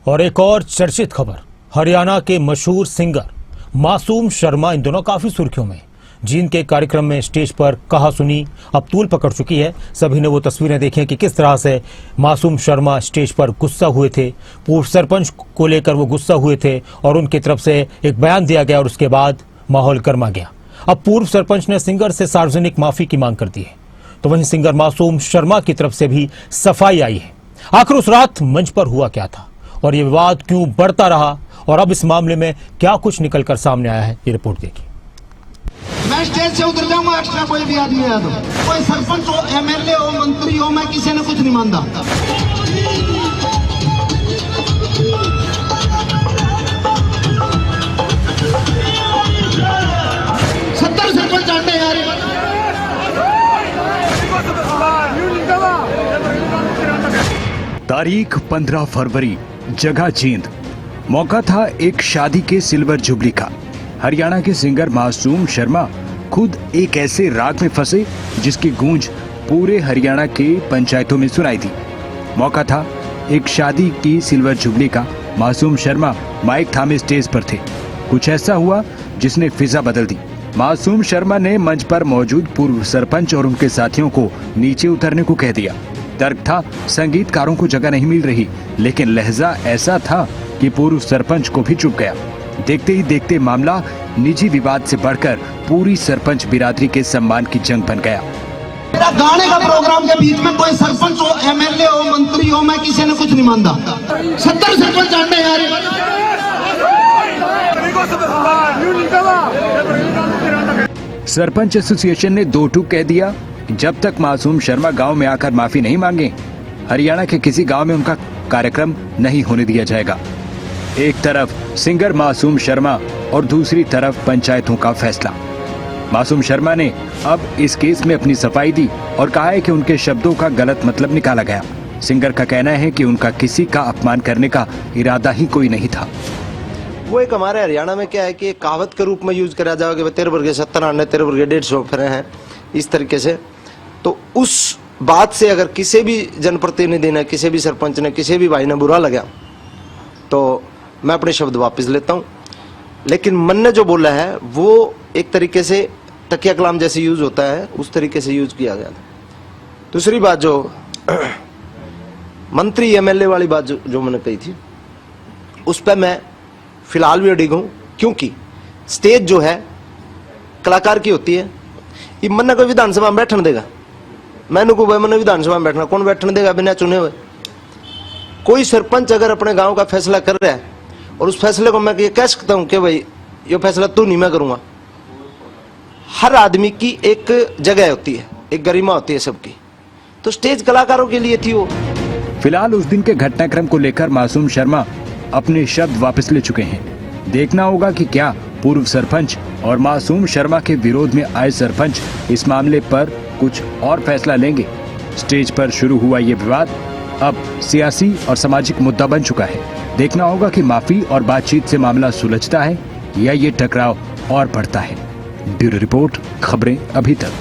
और एक और चर्चित खबर, हरियाणा के मशहूर सिंगर मासूम शर्मा इन दोनों काफी सुर्खियों में। जिनके कार्यक्रम में स्टेज पर कहा सुनी अब तूल पकड़ चुकी है। सभी ने वो तस्वीरें देखी हैं कि किस तरह से मासूम शर्मा स्टेज पर गुस्सा हुए थे, पूर्व सरपंच को लेकर वो गुस्सा हुए थे और उनकी तरफ से एक बयान दिया गया और उसके बाद माहौल गर्मा गया। अब पूर्व सरपंच ने सिंगर से सार्वजनिक माफी की मांग कर दी है, तो वहीं सिंगर मासूम शर्मा की तरफ से भी सफाई आई है। आखिर उस रात मंच पर हुआ क्या था और ये विवाद क्यों बढ़ता रहा और अब इस मामले में क्या कुछ निकलकर सामने आया है, ये रिपोर्ट देखिए। मैं स्टेज से उतर जाऊंगा, एक्स्ट्रा कोई भी आदमी आ दो, कोई सरपंच हो, एमएलए हो, मंत्री हो, मैं किसी ने कुछ नहीं मानता। 70 सरपंच आंटे यार। तारीख 15 फरवरी, जगह जींद। मौका था एक शादी के सिल्वर जुबली का। हरियाणा के सिंगर मासूम शर्मा खुद एक ऐसे राग में फंसे जिसकी गूंज पूरे हरियाणा के पंचायतों में सुनाई दी। मौका था एक शादी की सिल्वर जुबली का। मासूम शर्मा माइक थामे स्टेज पर थे। कुछ ऐसा हुआ जिसने फिजा बदल दी। मासूम शर्मा ने मंच पर मौजूद पूर्व सरपंच और उनके साथियों को नीचे उतरने को कह दिया। तर्क था संगीतकारों को जगह नहीं मिल रही, लेकिन लहजा ऐसा था कि पूर्व सरपंच को भी चुप गया। देखते ही देखते मामला निजी विवाद से बढ़कर पूरी सरपंच बिरादरी के सम्मान की जंग बन गया। मेरा गाने का प्रोग्राम के बीच में कोई सरपंच हो, एमएलए हो, मंत्री हो, मैं किसी ने कुछ नहीं मानता। 70 सरपंच आंटे यार। सरपंच एसोसिएशन ने दो टूक कह दिया, जब तक मासूम शर्मा गांव में आकर माफी नहीं मांगे, हरियाणा के किसी गांव में उनका कार्यक्रम नहीं होने दिया जाएगा। एक तरफ सिंगर मासूम शर्मा और दूसरी तरफ पंचायतों का फैसला। मासूम शर्मा ने अब इस केस में अपनी सफाई दी और कहा है कि उनके शब्दों का गलत मतलब निकाला गया। सिंगर का कहना है कि उनका किसी का अपमान करने का इरादा ही कोई नहीं था। वो एक हमारे हरियाणा में क्या है कि एक कहावत के रूप में यूज करा जाओगे, तेरे वर्गे 70 आने, तेरे वर्गे 150 फिरे हैं, इस तरीके से। तो उस बात से अगर किसी भी जनप्रतिनिधि ने, किसी भी सरपंच ने, किसी भी भाई ने बुरा लगा तो मैं अपने शब्द वापस लेता हूं। लेकिन मन ने जो बोला है वो एक तरीके से तकिया कलाम जैसे यूज होता है, उस तरीके से यूज किया गया था। दूसरी बात जो मंत्री एमएलए वाली बात जो मैंने कही थी, उस पर मैं फिलहाल भी अडिग हूं, क्योंकि स्टेज जो है कलाकार की होती है। ये मन कोई विधानसभा में बैठने देगा, मैंने को मैंने विधानसभा में बैठना, कौन बैठने देगा बिना चुने हुए? कोई सरपंच अगर अपने गांव का फैसला कर रहा है और उस फैसले को मैं ये कह सकता हूं कि भाई ये फैसला तू नहीं, मैं करूंगा। हर आदमी की एक जगह होती है, एक गरिमा होती है सबकी, तो स्टेज कलाकारों के लिए थी वो। फिलहाल उस दिन के घटनाक्रम को लेकर मासूम शर्मा अपने शब्द वापस ले चुके हैं। देखना होगा कि क्या पूर्व सरपंच और मासूम शर्मा के विरोध में आए सरपंच इस मामले पर कुछ और फैसला लेंगे। स्टेज पर शुरू हुआ ये विवाद अब सियासी और सामाजिक मुद्दा बन चुका है। देखना होगा कि माफी और बातचीत से मामला सुलझता है या ये टकराव और बढ़ता है। ब्यूरो रिपोर्ट, खबरें अभी तक।